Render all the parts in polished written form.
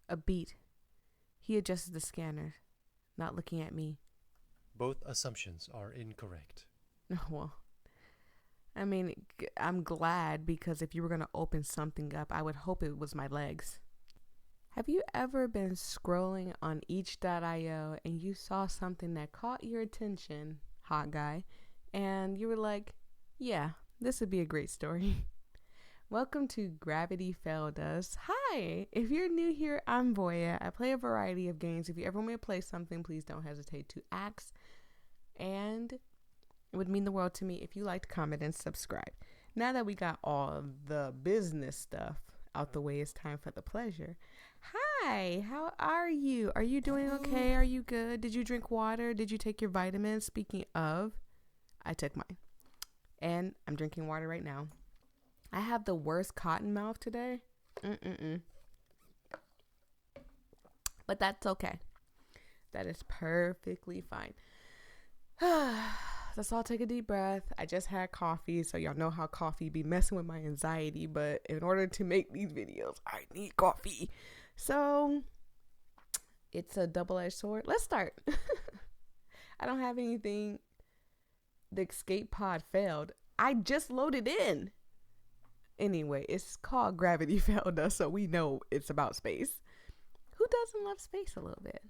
A beat. He adjusted the scanner, not looking at me. Both assumptions are incorrect. Well, I mean, I'm glad because if you were going to open something up, I would hope it was my legs. Have you ever been scrolling on each.io and you saw something that caught your attention, hot guy, and you were like, yeah, this would be a great story? Welcome to Gravity Failed Us. Hi! If you're new here, I'm Voyia. I play a variety of games. If you ever want me to play something, please don't hesitate to ask. And it would mean the world to me if you liked, comment, and subscribe. Now that we got all of the business stuff out the way, it's time for the pleasure. Hi, how are you? Are you doing okay? Are you good? Did you drink water? Did you take your vitamins? Speaking of, I took mine. And I'm drinking water right now. I have the worst cotton mouth today. But that's okay. That is perfectly fine. Let's all take a deep breath. I just had coffee, so y'all know how coffee be messing with my anxiety. But in order to make these videos, I need coffee. So it's a double-edged sword. Let's start. I don't have anything. The escape pod failed. I just loaded in. Anyway, it's called Gravity Failed Us, so we know it's about space. Who doesn't love space a little bit?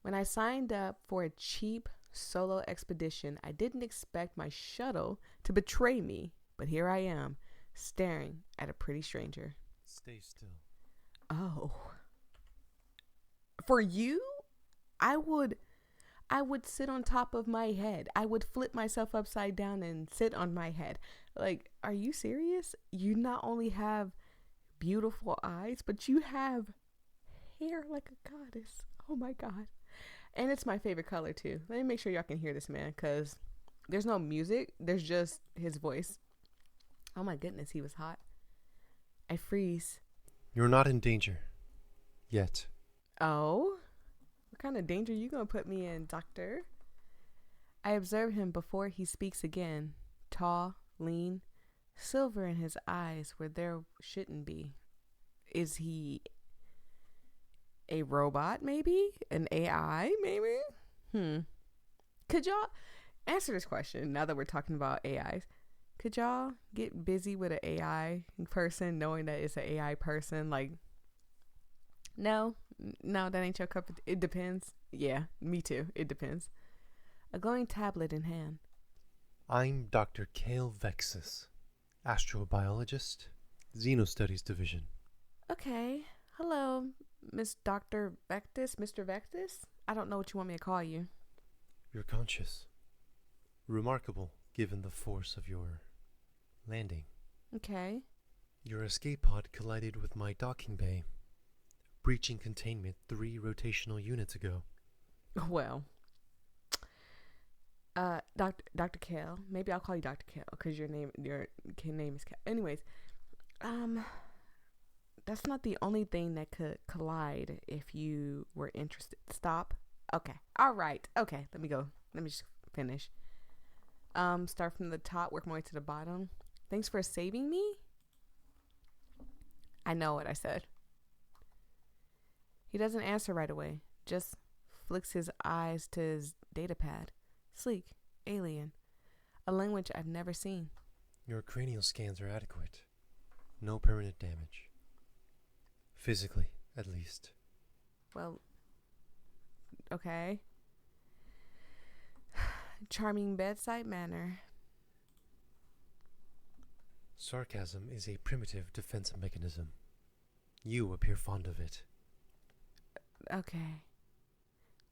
When I signed up for a cheap solo expedition, I didn't expect my shuttle to betray me, but here I am, staring at a pretty stranger. Stay still. Oh. For you, I would sit on top of my head. I would flip myself upside down and sit on my head. Like, are you serious? You not only have beautiful eyes, but you have hair like a goddess. Oh my God. And it's my favorite color too. Let me make sure y'all can hear this man, because there's no music. There's just his voice. Oh my goodness, he was hot. I freeze. You're not in danger. Yet. Oh? What kind of danger you gonna put me in, doctor? I observe him before he speaks again. Tall, lean, silver in his eyes where there shouldn't be. Is he a robot, maybe? An AI, maybe? Could y'all answer this question now that we're talking about AIs? Could y'all get busy with an AI person knowing that it's an AI person? Like, no, that ain't your cup of tea. It depends. Yeah, me too. It depends. A glowing tablet in hand. I'm Dr. Kale Vexus, astrobiologist, Xenostudies Division. Okay. Hello, Miss Dr. Vectus, Mr. Vectus? I don't know what you want me to call you. You're conscious. Remarkable, given the force of your landing. Okay. Your escape pod collided with my docking bay, breaching containment 3 rotational units ago. Well, Dr. Kale. Maybe I'll call you Dr. Kale because your name is Kale. Anyways, that's not the only thing that could collide if you were interested. Stop. Okay. All right. Okay. Let me go. Let me just finish. Start from the top, work my way to the bottom. Thanks for saving me. I know what I said. He doesn't answer right away. Just flicks his eyes to his data pad. Sleek. Alien. A language I've never seen. Your cranial scans are adequate. No permanent damage. Physically, at least. Well, okay. Charming bedside manner. Sarcasm is a primitive defense mechanism. You appear fond of it. Okay.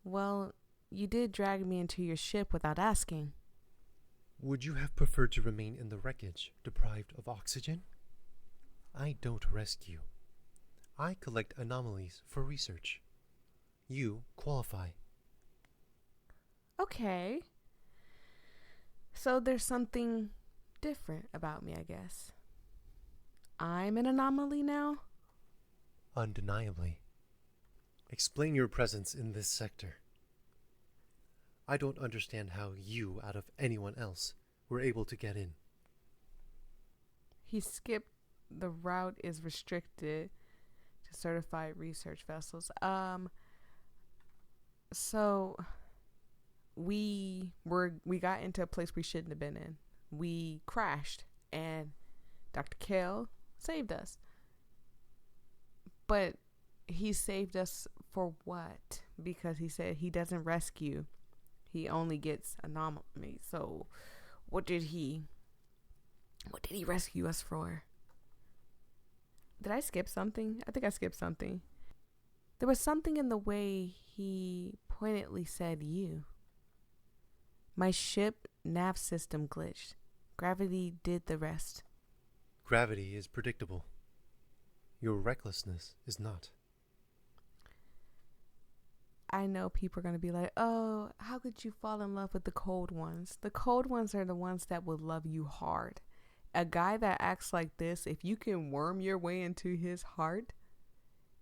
Well, you did drag me into your ship without asking. Would you have preferred to remain in the wreckage, deprived of oxygen? I don't rescue. I collect anomalies for research. You qualify. Okay. So there's something different about me, I guess. I'm an anomaly now? Undeniably. Explain your presence in this sector. I don't understand how you, out of anyone else, were able to get in. He skipped. The route is restricted to certified research vessels. So we got into a place we shouldn't have been in. We crashed, and Dr. Kale saved us. But he saved us for what? Because he said he doesn't rescue. He only gets anomaly. So what did he rescue us for? Did I skip something? I think I skipped something. There was something in the way he pointedly said you. My ship nav system glitched. Gravity did the rest. Gravity is predictable. Your recklessness is not. I know people are going to be like, oh, how could you fall in love with the cold ones? The cold ones are the ones that will love you hard. A guy that acts like this, if you can worm your way into his heart,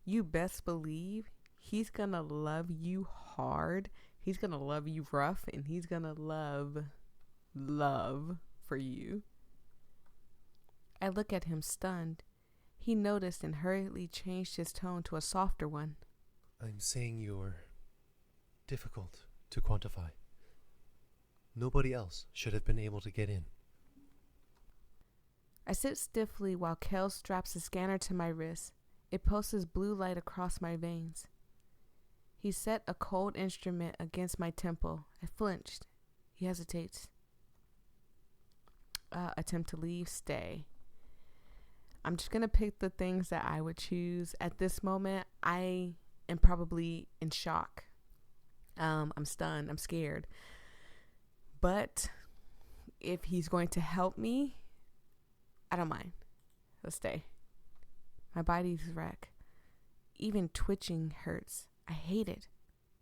you best believe he's going to love you hard. He's going to love you rough, and he's going to love for you. I look at him stunned. He noticed and hurriedly changed his tone to a softer one. I'm saying you're difficult to quantify. Nobody else should have been able to get in. I sit stiffly while Kel straps a scanner to my wrist. It pulses blue light across my veins. He set a cold instrument against my temple. I flinched. He hesitates. Attempt to leave, stay. I'm just going to pick the things that I would choose. At this moment, I am probably in shock. I'm stunned. I'm scared. But if he's going to help me, I don't mind. Let's stay. My body's a wreck. Even twitching hurts. I hate it,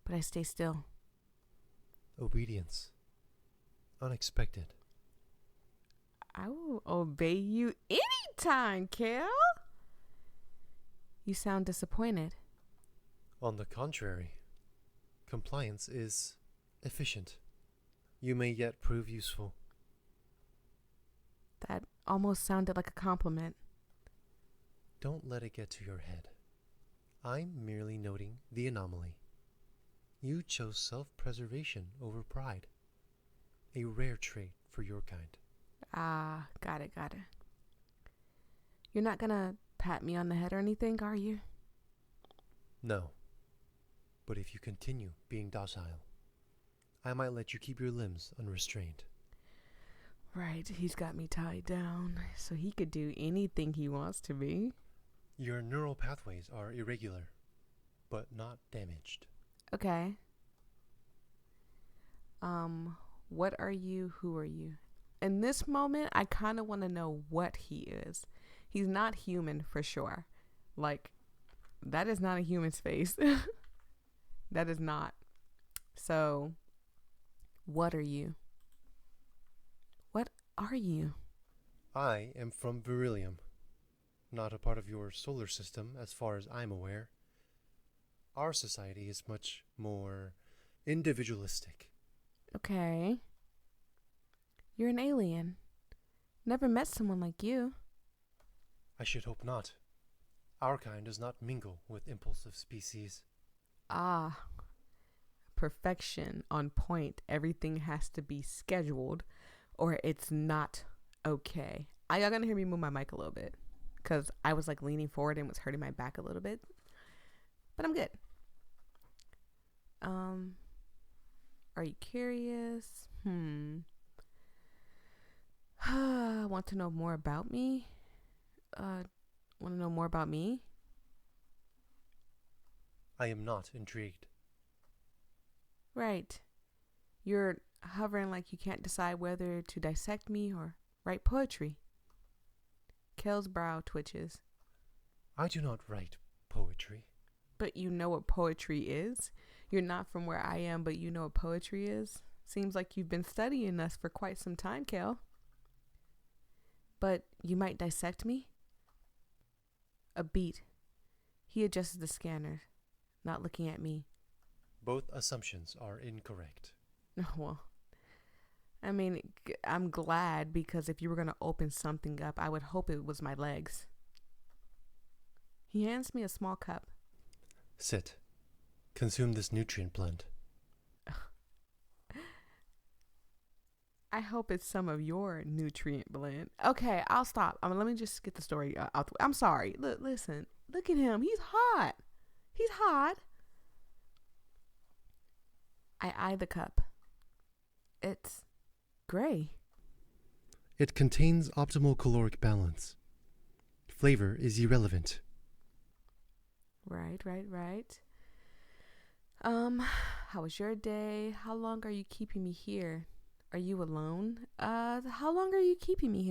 but I stay still. Obedience. Unexpected. I will obey you anytime, Kel. You sound disappointed. On the contrary, compliance is efficient. You may yet prove useful. That almost sounded like a compliment. Don't let it get to your head. I'm merely noting the anomaly. You chose self-preservation over pride. A rare trait for your kind. Ah, got it. You're not gonna pat me on the head or anything, are you? No. But if you continue being docile, I might let you keep your limbs unrestrained. Right, he's got me tied down, so he could do anything he wants to me. Your neural pathways are irregular, but not damaged. Okay. What are you? Who are you? In this moment, I kind of want to know what he is. He's not human for sure. Like, that is not a human's face. That is not. So, what are you? What are you? I am from Beryllium, not a part of your solar system as far as I'm aware. Our society is much more individualistic. Okay. You're an alien. Never met someone like you. I should hope not. Our kind does not mingle with impulsive species. Ah, perfection, on point. Everything has to be scheduled or it's not okay. Y'all gonna hear me move my mic a little bit because I was like leaning forward and was hurting my back a little bit. But I'm good. Are you curious? Want to know more about me? Want to know more about me? I am not intrigued. Right. You're hovering like you can't decide whether to dissect me or write poetry. Kel's brow twitches. I do not write poetry. But you know what poetry is? You're not from where I am, but you know what poetry is? Seems like you've been studying us for quite some time, Kel. But you might dissect me? A beat. He adjusts the scanner, not looking at me. Both assumptions are incorrect. Well, I mean, I'm glad because if you were going to open something up, I would hope it was my legs. He hands me a small cup. Sit. Consume this nutrient blend. I hope it's some of your nutrient blend. Okay, I'll stop. Let me just get the story out. I'm sorry. Listen. Look at him. He's hot. He's hot. I eye the cup. It's gray. It contains optimal caloric balance. Flavor is irrelevant. Right. How was your day? How long are you keeping me here? Are you alone? How long are you keeping me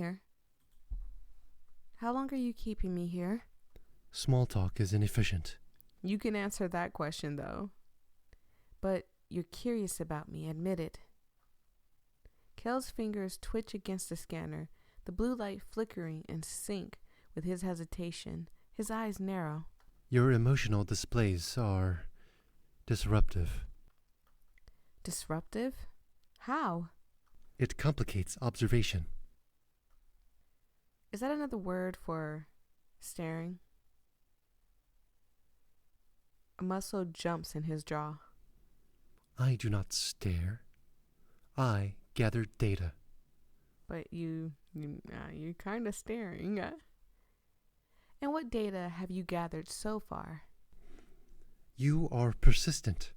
here? Small talk is inefficient. You can answer that question, though. But you're curious about me, admit it. Kel's fingers twitch against the scanner, the blue light flickering in sync with his hesitation. His eyes narrow. Your emotional displays are disruptive. Disruptive? How? It complicates observation. Is that another word for staring? A muscle jumps in his jaw. I do not stare. I gather data. But you're kind of staring. And what data have you gathered so far? You are persistent,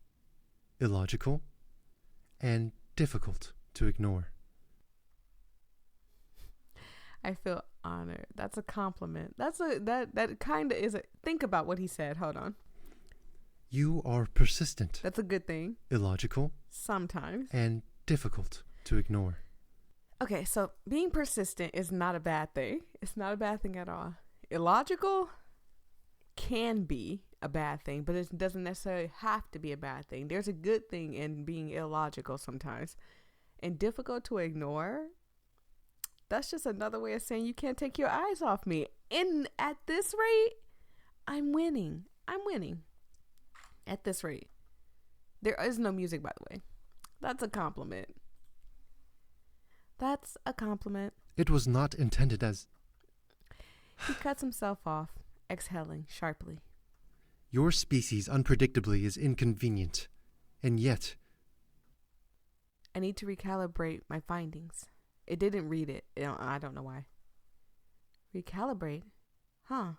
illogical, and difficult to ignore. I feel honored. That's a compliment. That kind of is a. Think about what he said. Hold on. You are persistent. That's a good thing. Illogical. Sometimes. And difficult to ignore. Okay, so being persistent is not a bad thing. It's not a bad thing at all. Illogical can be a bad thing, but it doesn't necessarily have to be a bad thing. There's a good thing in being illogical sometimes. And difficult to ignore, that's just another way of saying you can't take your eyes off me. And at this rate, I'm winning. At this rate. There is no music, by the way. That's a compliment. It was not intended as... He cuts himself off, exhaling sharply. Your species unpredictably is inconvenient, and yet... I need to recalibrate my findings. It didn't read it. I don't know why. Recalibrate? Huh.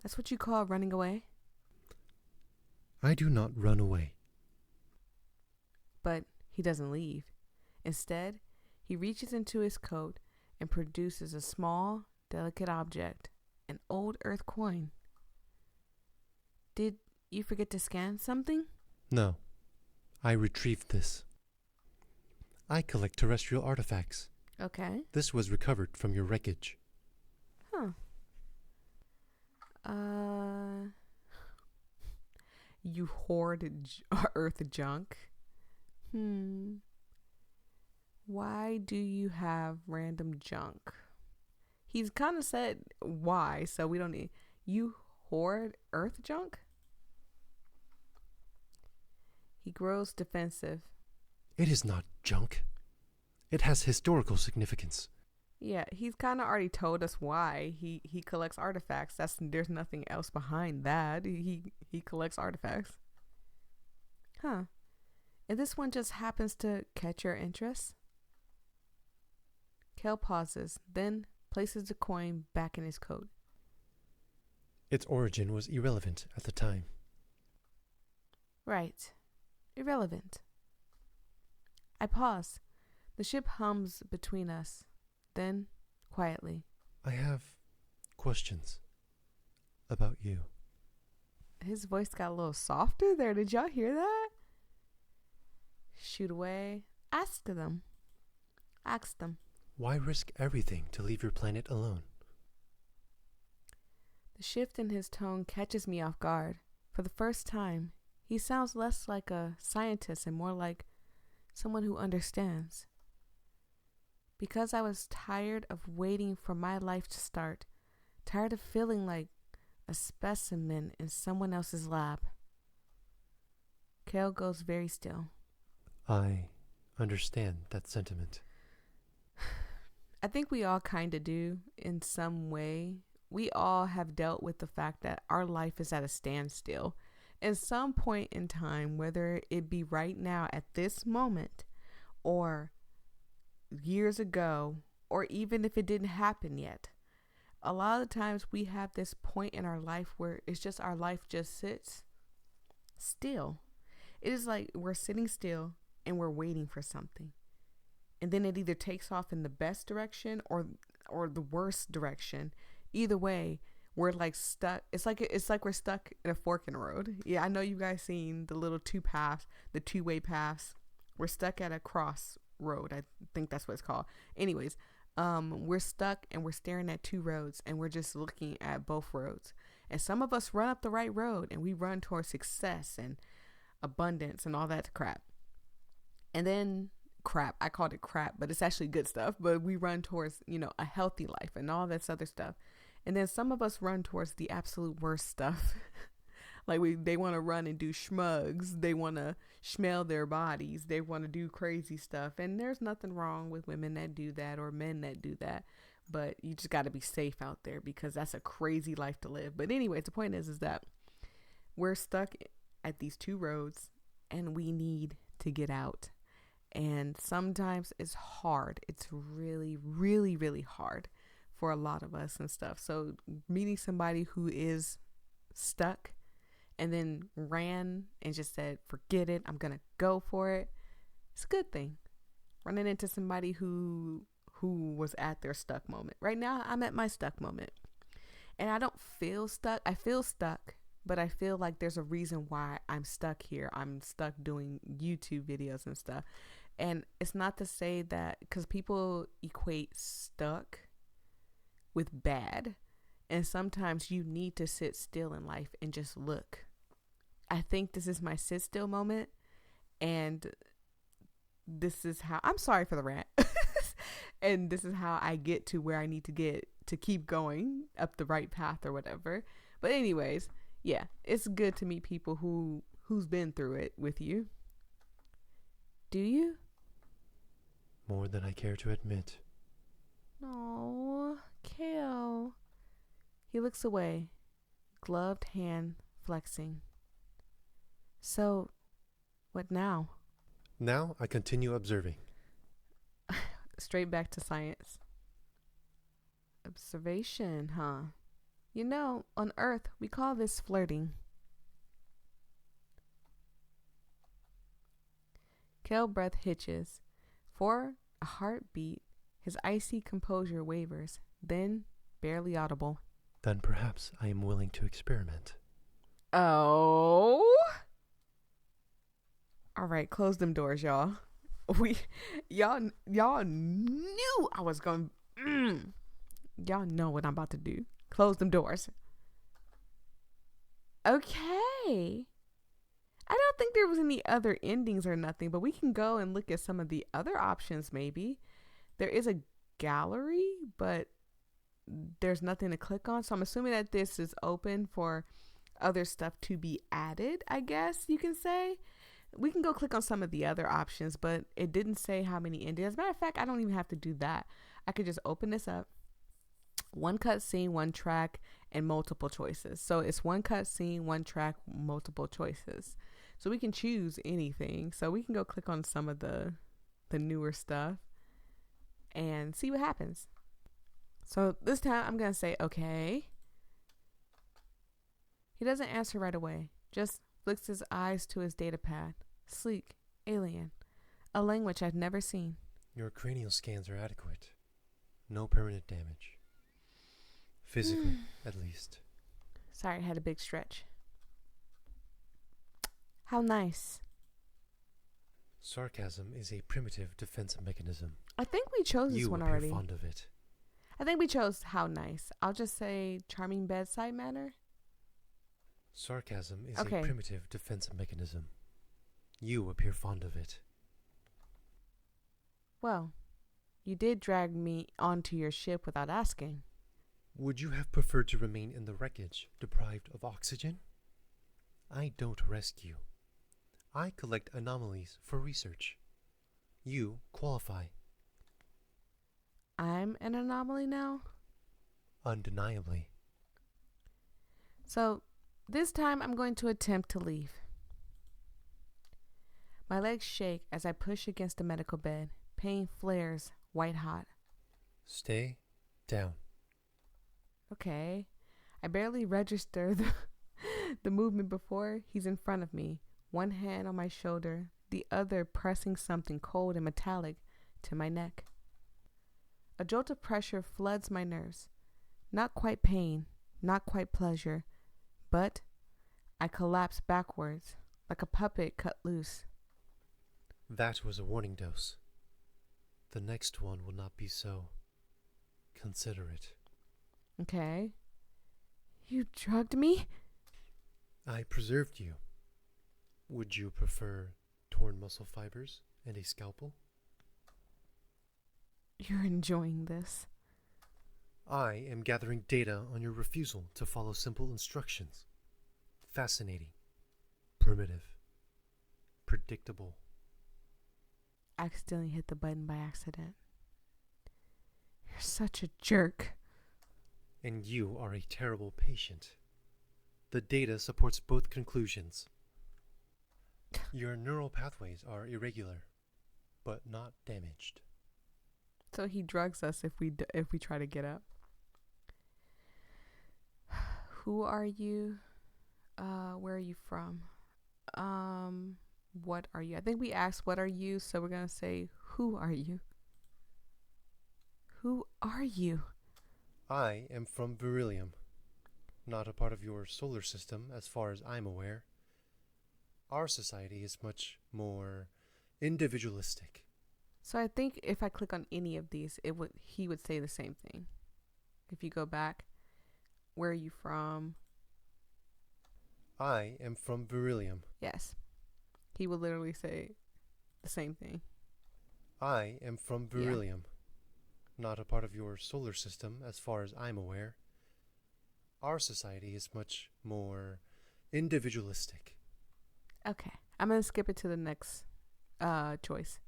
That's what you call running away? I do not run away. But he doesn't leave. Instead, he reaches into his coat and produces a small, delicate object, an old earth coin. Did you forget to scan something? No. I retrieved this. I collect terrestrial artifacts. Okay. This was recovered from your wreckage. Huh. You hoard earth junk. Why do you have random junk? He's kind of said why, so we don't need. You hoard earth junk? He grows defensive. It is not junk. It has historical significance. Yeah, he's kind of already told us why he collects artifacts. There's nothing else behind that. He collects artifacts. Huh. And this one just happens to catch your interest? Kel pauses, then places the coin back in his coat. Its origin was irrelevant at the time. Right. Irrelevant. I pause. The ship hums between us. Then, quietly. I have questions about you. His voice got a little softer there. Did y'all hear that? Shoot away. Ask them. Why risk everything to leave your planet alone? The shift in his tone catches me off guard. For the first time, he sounds less like a scientist and more like someone who understands. Because I was tired of waiting for my life to start, tired of feeling like a specimen in someone else's lab. Kel goes very still. I understand that sentiment. I think we all kind of do in some way we all have dealt with the fact that our life is at a standstill. At some point in time, whether it be right now at this moment or years ago, or even if it didn't happen yet, a lot of the times we have this point in our life where it's just our life just sits still. It is like we're sitting still and we're waiting for something. And then it either takes off in the best direction or the worst direction. Either way, we're like stuck. It's like we're stuck in a fork in the road. Yeah, I know you guys seen the little two paths, the two-way paths. We're stuck at a crossroad. I think that's what it's called. Anyways, we're stuck and we're staring at two roads and we're just looking at both roads. And some of us run up the right road and we run towards success and abundance and all that crap. And then crap, I called it crap, but it's actually good stuff. But we run towards, a healthy life and all this other stuff. And then some of us run towards the absolute worst stuff. Like they want to run and do schmugs. They want to smell their bodies. They want to do crazy stuff. And there's nothing wrong with women that do that or men that do that. But you just got to be safe out there because that's a crazy life to live. But anyways, the point is that we're stuck at these two roads and we need to get out. And sometimes it's hard. It's really, really, really hard for a lot of us and stuff. So meeting somebody who is stuck and then ran and just said, forget it, I'm going to go for it. It's a good thing. Running into somebody who was at their stuck moment. Right now, I'm at my stuck moment. And I don't feel stuck. I feel stuck, but I feel like there's a reason why I'm stuck here. I'm stuck doing YouTube videos and stuff. And it's not to say that, because people equate stuck with bad. And sometimes you need to sit still in life and just look. I think this is my sit still moment. And this is how, I'm sorry for the rant. And this is how I get to where I need to get to keep going up the right path or whatever. But anyways, yeah, it's good to meet people who's been through it with you. Do you? More than I care to admit. Oh, Kale. He looks away, gloved hand flexing. So, what now? Now I continue observing. Straight back to science. Observation, huh? On Earth, we call this flirting. Kale breath hitches. For a heartbeat, his icy composure wavers, then barely audible. Then perhaps I am willing to experiment. Oh. All right, close them doors, y'all. Y'all knew I was going. Y'all know what I'm about to do. Close them doors. Okay. I don't think there was any other endings or nothing, but we can go and look at some of the other options maybe. There is a gallery, but there's nothing to click on. So I'm assuming that this is open for other stuff to be added, I guess you can say. We can go click on some of the other options, but it didn't say how many endings. As a matter of fact, I don't even have to do that. I could just open this up. One cutscene, one track, and multiple choices. So it's one cutscene, one track, multiple choices. So we can choose anything. So we can go click on some of the newer stuff and see what happens. So this time I'm going to say, okay. He doesn't answer right away. Just flicks his eyes to his data pad. Sleek, alien, a language I've never seen. Your cranial scans are adequate. No permanent damage. Physically, at least. Sorry, I had a big stretch. How nice. Sarcasm is a primitive defense mechanism. I think we chose this one already. You appear fond of it. I think we chose how nice. I'll just say charming bedside manner. Sarcasm is a primitive defense mechanism. You appear fond of it. Well, you did drag me onto your ship without asking. Would you have preferred to remain in the wreckage, deprived of oxygen? I don't rescue. I collect anomalies for research. You qualify. I'm an anomaly now? Undeniably. So this time I'm going to attempt to leave. My legs shake as I push against the medical bed. Pain flares white hot. Stay down. Okay. I barely register the movement before he's in front of me, one hand on my shoulder, the other pressing something cold and metallic to my neck. A jolt of pressure floods my nerves. Not quite pain, not quite pleasure, but I collapse backwards, like a puppet cut loose. That was a warning dose. The next one will not be so considerate. Okay. You drugged me? I preserved you. Would you prefer torn muscle fibers and a scalpel? You're enjoying this. I am gathering data on your refusal to follow simple instructions. Fascinating. Primitive. Predictable. Accidentally hit the button by accident. You're such a jerk. And you are a terrible patient. The data supports both conclusions. Your neural pathways are irregular, but not damaged. So he drugs us if we try to get up. Who are you? Where are you from? What are you? I think we asked what are you, so we're gonna say who are you? Who are you? I am from beryllium, not a part of your solar system as far as I'm aware. Our society is much more individualistic. So I think if I click on any of these, he would say the same thing. If you go back, where are you from? I am from beryllium. Yes. He would literally say the same thing. I am from beryllium, not a part of your solar system as far as I'm aware. Our society is much more individualistic. Okay. I'm going to skip it to the next choice.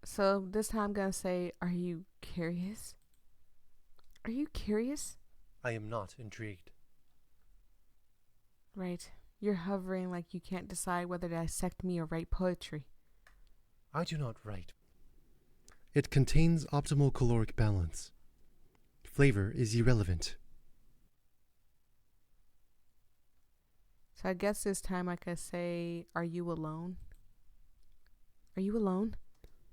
So this time I'm going to say, are you curious? Are you curious? I am not intrigued. Right. You're hovering like you can't decide whether to dissect me or write poetry. I do not write. It contains optimal caloric balance. Flavor is irrelevant. So I guess this time I could say, are you alone? Are you alone?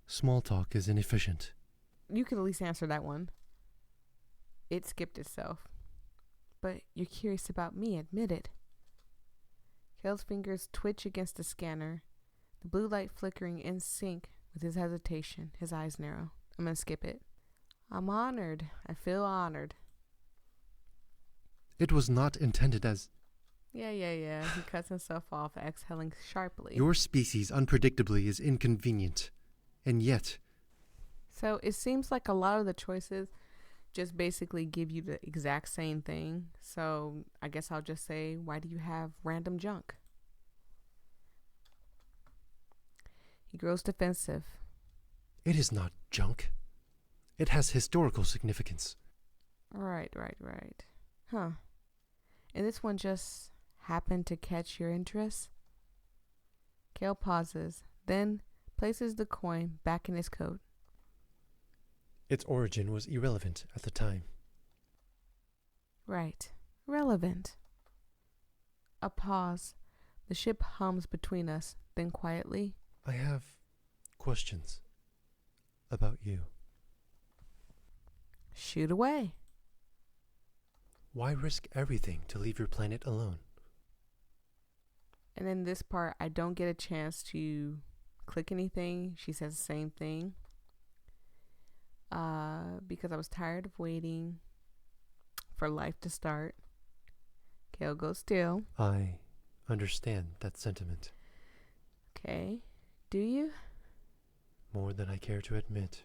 Small talk is inefficient. You could at least answer that one. It skipped itself. But you're curious about me, admit it. Kale's fingers twitch against the scanner, the blue light flickering in sync with his hesitation. His eyes narrow. I'm going to skip it. I'm honored. I feel honored. It was not intended as... Yeah. He cuts himself off, exhaling sharply. Your species unpredictably is inconvenient. And yet... So it seems like a lot of the choices just basically give you the exact same thing. So I guess I'll just say, why do you have random junk? He grows defensive. It is not junk. It has historical significance. Right. Huh. And this one just happened to catch your interest? Kale pauses, then places the coin back in his coat. Its origin was irrelevant at the time. Right. Relevant. A pause. The ship hums between us, then quietly. I have questions about you. Shoot away. Why risk everything to leave your planet alone? And in this part, I don't get a chance to click anything. She says the same thing. Because I was tired of waiting for life to start. Kale goes still. I understand that sentiment. Okay. Do you? More than I care to admit.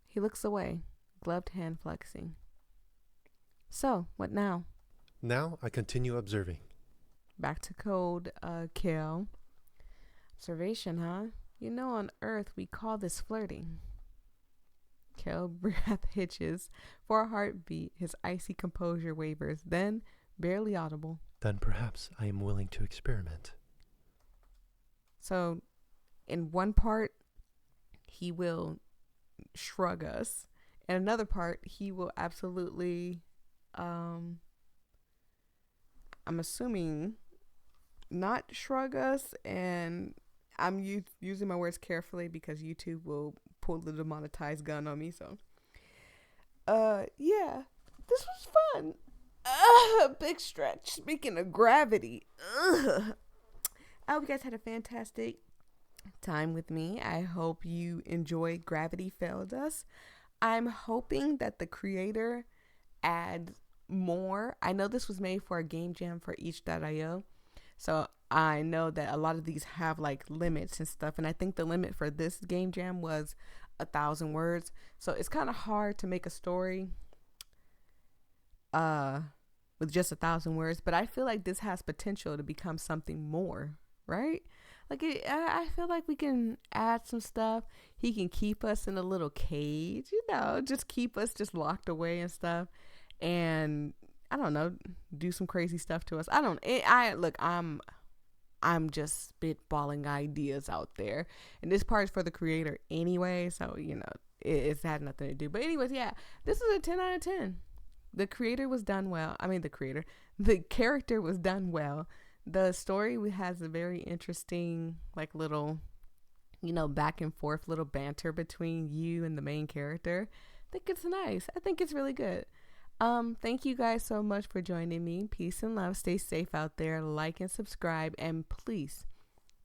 He looks away, gloved hand flexing. So, what now? Now I continue observing. Back to code, Kale. Observation, huh? You know, on Earth, we call this flirting. Kale breath hitches. For a heartbeat, his icy composure wavers. Then, barely audible. Then perhaps I am willing to experiment. So, in one part, he will shrug us. In another part, he will absolutely, I'm assuming, not shrug us. And I'm using my words carefully because YouTube will pull the demonetized gun on me. So, yeah, this was fun. Big stretch. Speaking of gravity, I hope you guys had a fantastic time with me. I hope you enjoyed Gravity Failed Us. I'm hoping that the creator adds more. I know this was made for a game jam for each.io. So I know that a lot of these have like limits and stuff. And I think the limit for this game jam was 1,000 words. So it's kind of hard to make a story with just 1,000 words. But I feel like this has potential to become something more, right? Like I feel like we can add some stuff. He can keep us in a little cage, just keep us just locked away and stuff. And I don't know, do some crazy stuff to us. I'm just spitballing ideas out there. And this part is for the creator anyway. So, it's had nothing to do. But anyways, yeah, this is a 10 out of 10. The creator was done well. The character was done well. The story has a very interesting, like, little, back and forth little banter between you and the main character. I think it's nice. I think it's really good. Thank you guys so much for joining me. Peace and love. Stay safe out there. Like and subscribe. And please,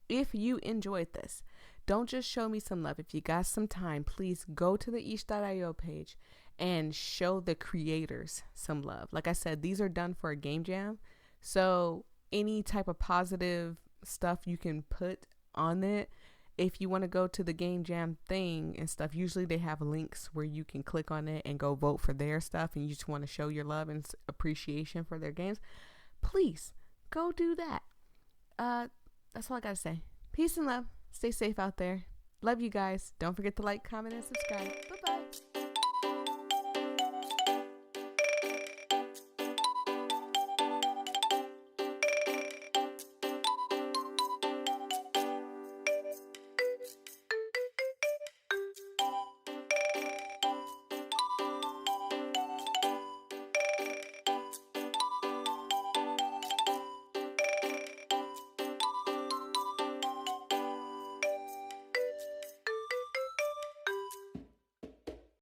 if you enjoyed this, don't just show me some love. If you got some time, please go to the each.io page and show the creators some love. Like I said, these are done for a game jam. So any type of positive stuff you can put on it. If you want to go to the game jam thing and stuff, usually they have links where you can click on it and go vote for their stuff, and you just want to show your love and appreciation for their games, please go do that. That's all I gotta say. Peace and love. Stay safe out there. Love you guys. Don't forget to like, comment, and subscribe. Bye-bye.